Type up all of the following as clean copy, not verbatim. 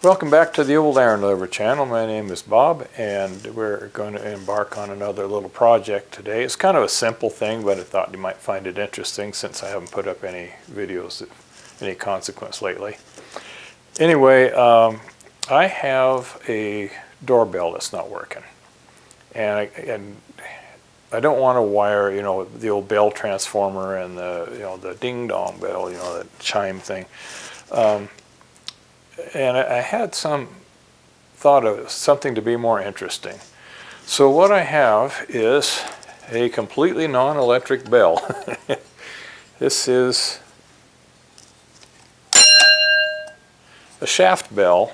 Welcome back to the Old Iron Lever channel. My name is Bob, and we're going to embark on another little project today. It's kind of a simple thing, but I thought you might find it interesting since I haven't put up any videos of any consequence lately. Anyway, I have a doorbell that's not working, and I don't want to wire, the old bell transformer and the ding dong bell, the chime thing. And I had thought of something to be more interesting. So what I have is a completely non-electric bell. This is a shaft bell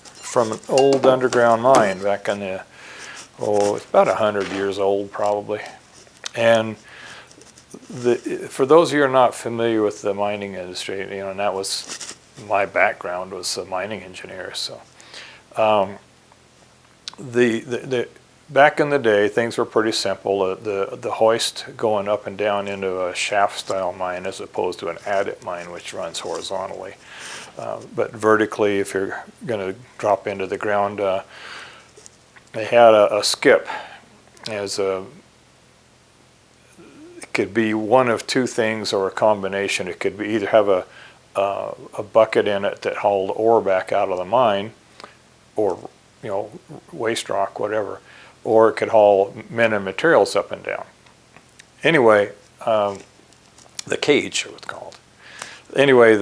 from an old underground mine back in the, it's about 100 years old probably. And for those of you who are not familiar with the mining industry, and that was my background, was a mining engineer. So back in the day, things were pretty simple. The hoist going up and down into a shaft style mine as opposed to an adit mine which runs horizontally. But vertically, if you're going to drop into the ground, they had a skip as it could be one of two things or a combination. It could be either have a bucket in it that hauled ore back out of the mine, or waste rock, whatever, or it could haul men and materials up and down. Anyway, the cage it was called. Anyway,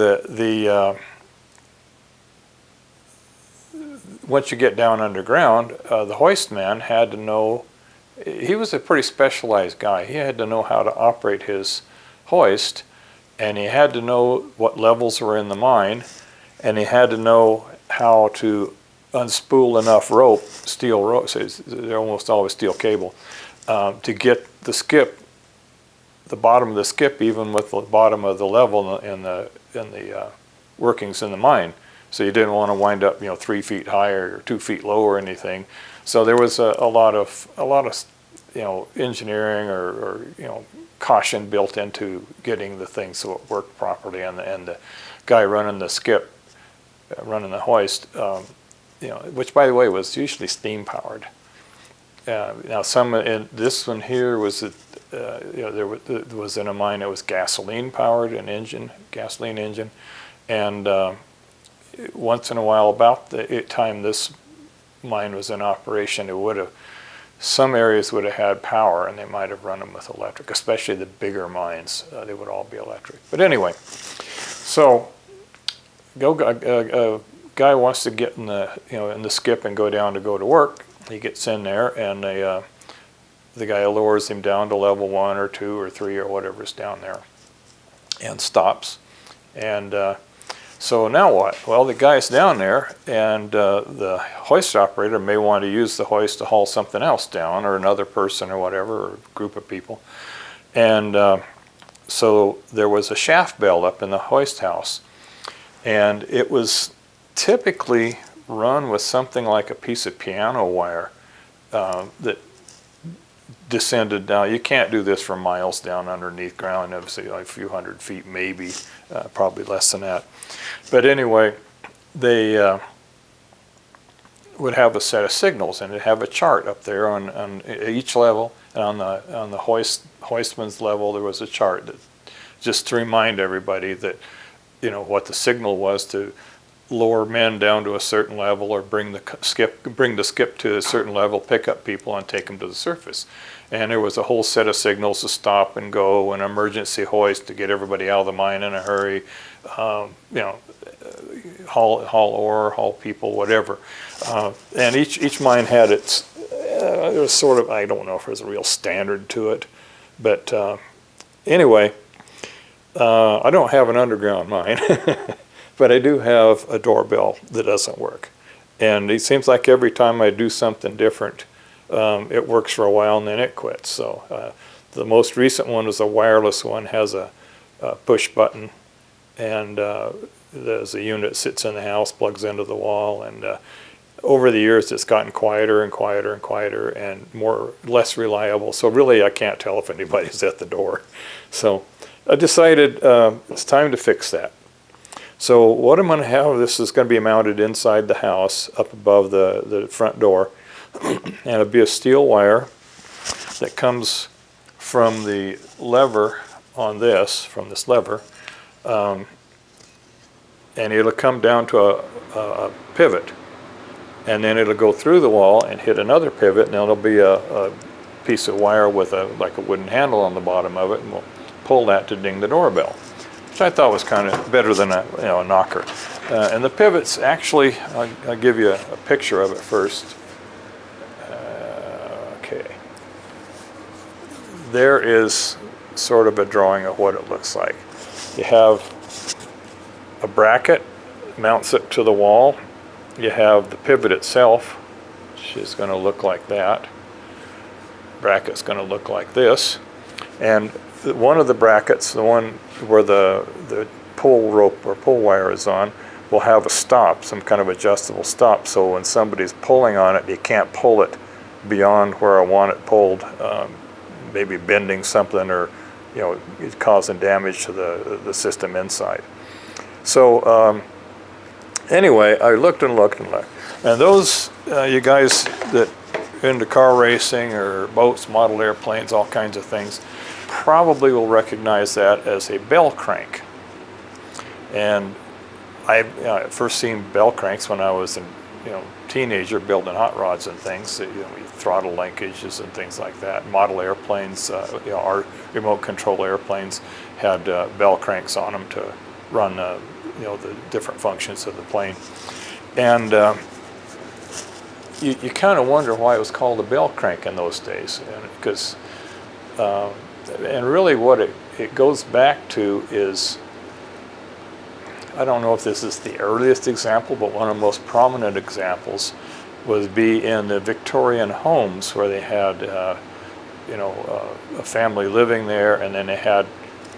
once you get down underground, the hoist man had to know. He was a pretty specialized guy. He had to know how to operate his hoist, and he had to know what levels were in the mine, and he had to know how to unspool enough rope, steel rope, so they're almost always steel cable, to get the skip, the bottom of the skip, even with the bottom of the level in the workings in the mine. So you didn't want to wind up 3 feet higher or 2 feet low or anything. So there was a lot of engineering or caution built into getting the things so it worked properly, and the guy running the skip, running the hoist, which by the way was usually steam powered. Now this one here was there was in a mine that was gasoline powered, gasoline engine, and once in a while, about the time this mine was in operation, some areas would have had power, and they might have run them with electric, especially the bigger mines. They would all be electric. But anyway, so a guy wants to get in the skip and go down to go to work. He gets in there, and the guy lowers him down to level 1 or 2 or 3 or whatever's down there, and stops. And so now what? Well, the guy's down there, and the hoist operator may want to use the hoist to haul something else down, or another person or whatever, or a group of people. And so there was a shaft bell up in the hoist house, and it was typically run with something like a piece of piano wire that descended down. You can't do this for miles down underneath ground, obviously like a few hundred feet maybe, probably less than that. But anyway, they would have a set of signals, and it'd have a chart up there on each level. And on the hoistman's level, there was a chart that just to remind everybody that what the signal was to lower men down to a certain level, or bring the skip to a certain level, pick up people and take them to the surface. And there was a whole set of signals to stop and go, an emergency hoist to get everybody out of the mine in a hurry, haul ore, haul people, whatever. And each mine had its, there was sort of, I don't know if there's a real standard to it, but anyway, I don't have an underground mine, but I do have a doorbell that doesn't work. And it seems like every time I do something different, it works for a while and then it quits. So the most recent one was a wireless one, has a push button, and there's a unit that sits in the house, plugs into the wall, and over the years it's gotten quieter and quieter and quieter and less reliable. So really I can't tell if anybody's at the door. So I decided it's time to fix that. So what I'm going to have, this is going to be mounted inside the house up above the front door, and it'll be a steel wire that comes from the lever on this, from this lever, and it'll come down to a pivot, and then it'll go through the wall and hit another pivot, and there'll be a piece of wire with like a wooden handle on the bottom of it, and we'll pull that to ding the doorbell, which I thought was kind of better than a knocker. And the pivots, actually, I'll give you a picture of it first. Okay. There is sort of a drawing of what it looks like. You have a bracket, mounts it to the wall. You have the pivot itself, which is going to look like that. Bracket's going to look like this. And one of the brackets, the one where the pull rope or pull wire is on, will have a stop, some kind of adjustable stop, so when somebody's pulling on it, you can't pull it beyond where I want it pulled, maybe bending something or causing damage to the system inside. So anyway, I looked and looked and looked, and those you guys that are into car racing or boats, model airplanes, all kinds of things, probably will recognize that as a bell crank. And I first seen bell cranks when I was a teenager building hot rods and things. Throttle linkages and things like that. Model airplanes, our remote control airplanes had bell cranks on them to run the different functions of the plane. And you kind of wonder why it was called a bell crank in those days, because and really what it goes back to is, I don't know if this is the earliest example, but one of the most prominent examples would be in the Victorian homes where they had, a family living there, and then they had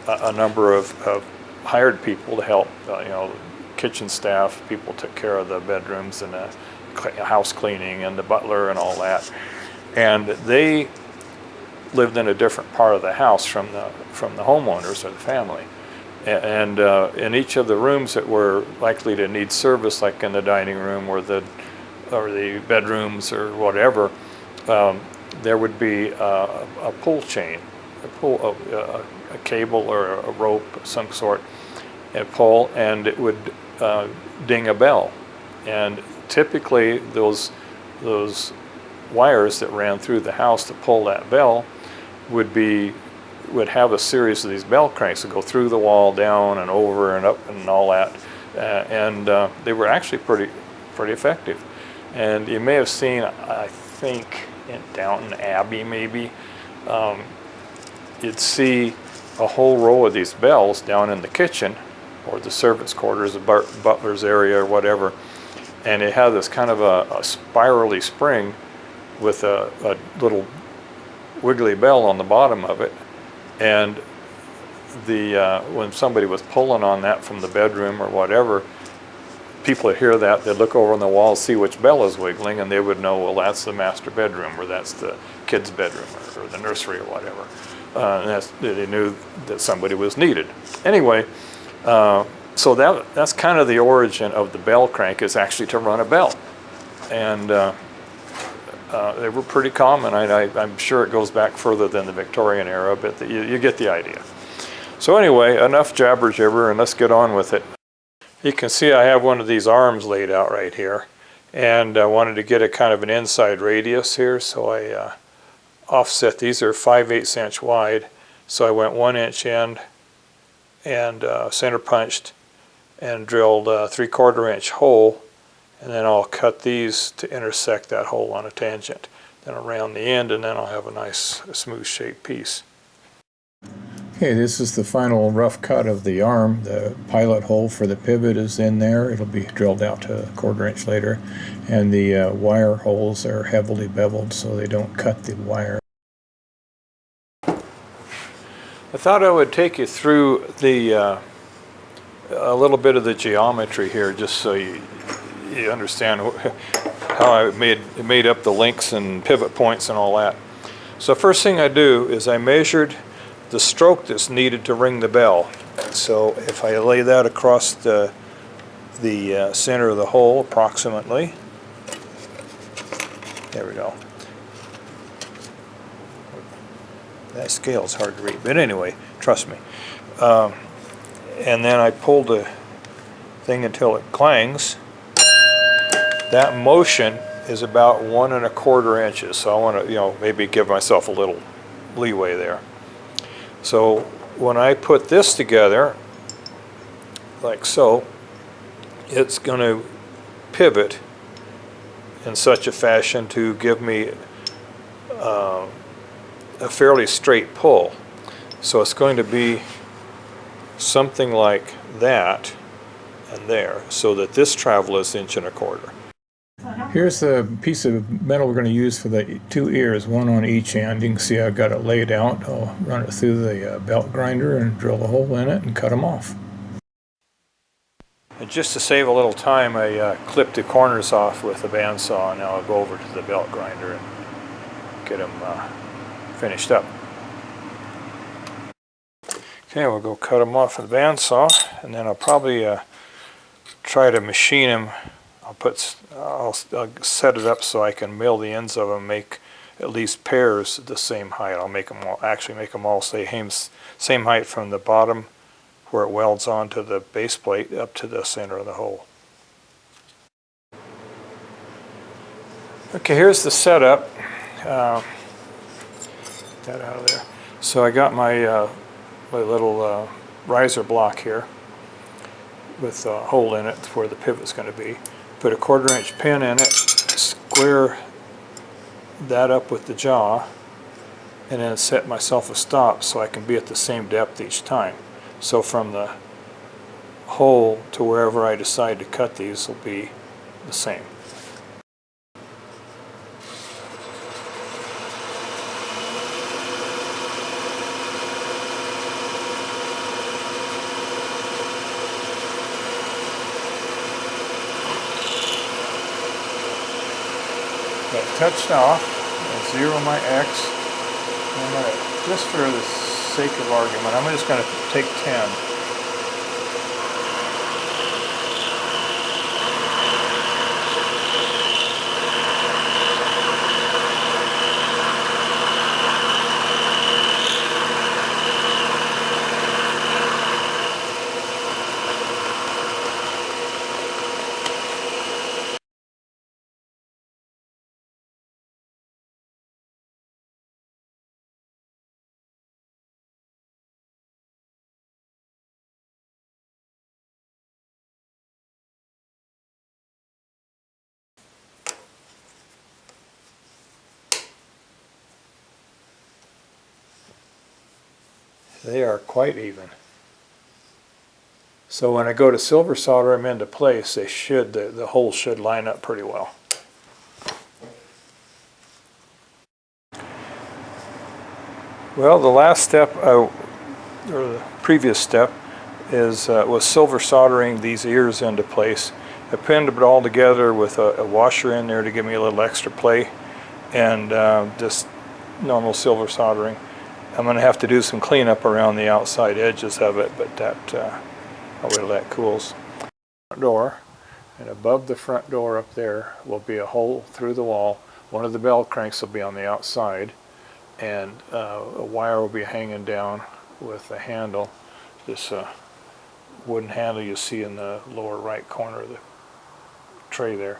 a number of hired people to help, kitchen staff, people took care of the bedrooms and the house cleaning and the butler and all that. And they lived in a different part of the house from the homeowners or the family. And in each of the rooms that were likely to need service, like in the dining room or the bedrooms or whatever, there would be a pull chain, a cable or a rope of some sort, and pull, and it would ding a bell. And typically those wires that ran through the house to pull that bell would have a series of these bell cranks that go through the wall, down and over and up and all that, and they were actually pretty effective. And you may have seen, I think in Downton Abbey maybe, you'd see a whole row of these bells down in the kitchen or the servants' quarters, the butler's area or whatever, and it had this kind of a spirally spring with a little wiggly bell on the bottom of it. And when somebody was pulling on that from the bedroom or whatever, people would hear that, they'd look over on the wall, see which bell is wiggling, and they would know, well, that's the master bedroom, or that's the kid's bedroom, or the nursery, or whatever. And they knew that somebody was needed. Anyway, so that's kind of the origin of the bell crank, is actually to run a bell. And they were pretty common. I'm sure it goes back further than the Victorian era, but you get the idea. So anyway, enough jabber jibber, and let's get on with it. You can see I have one of these arms laid out right here, and I wanted to get a kind of an inside radius here, so I offset. These are 5/8 inch wide, so I went 1 inch in and center punched and drilled a 3/4 inch hole, and then I'll cut these to intersect that hole on a tangent. Then around the end, and then I'll have a nice smooth shaped piece. Okay, this is the final rough cut of the arm. The pilot hole for the pivot is in there. It'll be drilled out to 1/4 inch later. And the wire holes are heavily beveled so they don't cut the wire. I thought I would take you through a little bit of the geometry here, just so you understand how I made up the links and pivot points and all that. So first thing I do is I measured the stroke that's needed to ring the bell. So if I lay that across the the center of the hole approximately. There we go. That scale is hard to read, but anyway, trust me. And then I pull the thing until it clangs. That motion is about 1 1/4 inches, so I want to, maybe give myself a little leeway there. So when I put this together, like so, it's going to pivot in such a fashion to give me a fairly straight pull. So it's going to be something like that and there, so that this travel is 1 1/4 inches. Here's the piece of metal we're going to use for the 2 ears, one on each end. You can see I've got it laid out. I'll run it through the belt grinder and drill a hole in it and cut them off. And just to save a little time, I clipped the corners off with a bandsaw. Now I'll go over to the belt grinder and get them finished up. Okay, we'll go cut them off with the bandsaw, and then I'll probably try to machine them. I'll set it up so I can mill the ends of them, make at least pairs the same height. I'll make them all, actually make them all same height from the bottom where it welds onto the base plate up to the center of the hole. Okay, here's the setup. Get that out of there. So I got my little riser block here with a hole in it where the pivot's going to be. Put a 1/4 inch pin in it, square that up with the jaw, and then set myself a stop so I can be at the same depth each time. So from the hole to wherever I decide to cut these will be the same. Got touched off, and 0 my X. I'm going to, just for the sake of argument, I'm just going to take 10. They are quite even. So when I go to silver solder them into place, they should, the holes should line up pretty well. Well, the last step, or the previous step, was silver soldering these ears into place. I pinned it all together with a washer in there to give me a little extra play, and just normal silver soldering. I'm going to have to do some cleanup around the outside edges of it, but I'll wait till that cools. Front door, and above the front door up there will be a hole through the wall. One of the bell cranks will be on the outside, and a wire will be hanging down with a handle. This wooden handle you see in the lower right corner of the tray there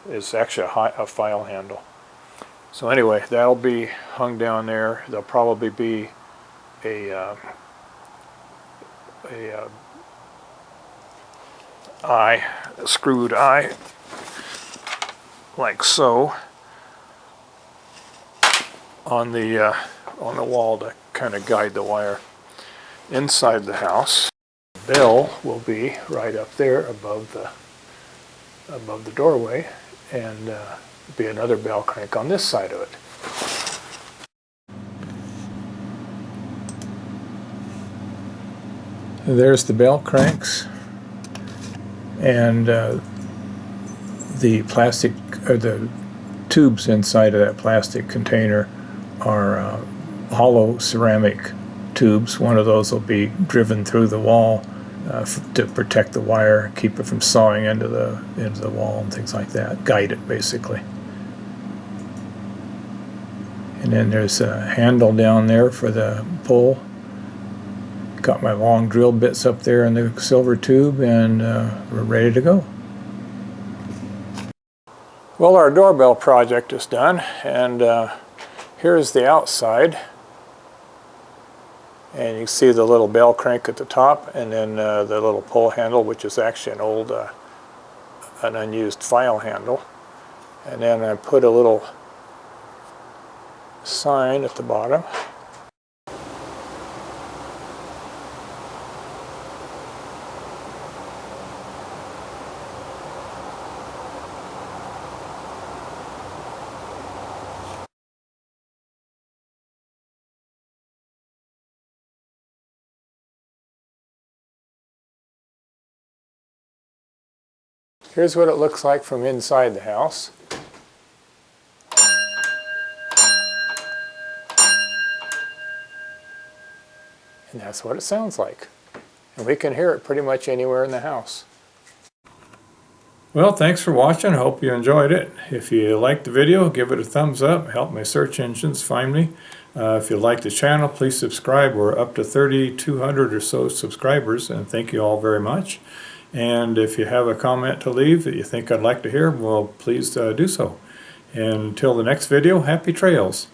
is actually a file handle. So anyway, that'll be hung down there. There'll probably be a screwed eye, like so, on the wall to kind of guide the wire. Inside the house, the bell will be right up there above the doorway, and be another bell crank on this side of it. There's the bell cranks, and the plastic, or the tubes inside of that plastic container are hollow ceramic tubes. One of those will be driven through the wall to protect the wire, keep it from sawing into the wall and things like that. Guide it basically. And then there's a handle down there for the pull. Got my long drill bits up there in the silver tube, and we're ready to go. Well, our doorbell project is done, and here's the outside. And you see the little bell crank at the top, and then the little pull handle, which is actually an old, an unused file handle. And then I put a little sign at the bottom. Here's what it looks like from inside the house. And that's what it sounds like. And we can hear it pretty much anywhere in the house. Well, thanks for watching. I hope you enjoyed it. If you liked the video, give it a thumbs up. Help my search engines find me. If you like the channel, please subscribe. We're up to 3,200 or so subscribers, and thank you all very much. And if you have a comment to leave that you think I'd like to hear, well, please do so. And until the next video, happy trails.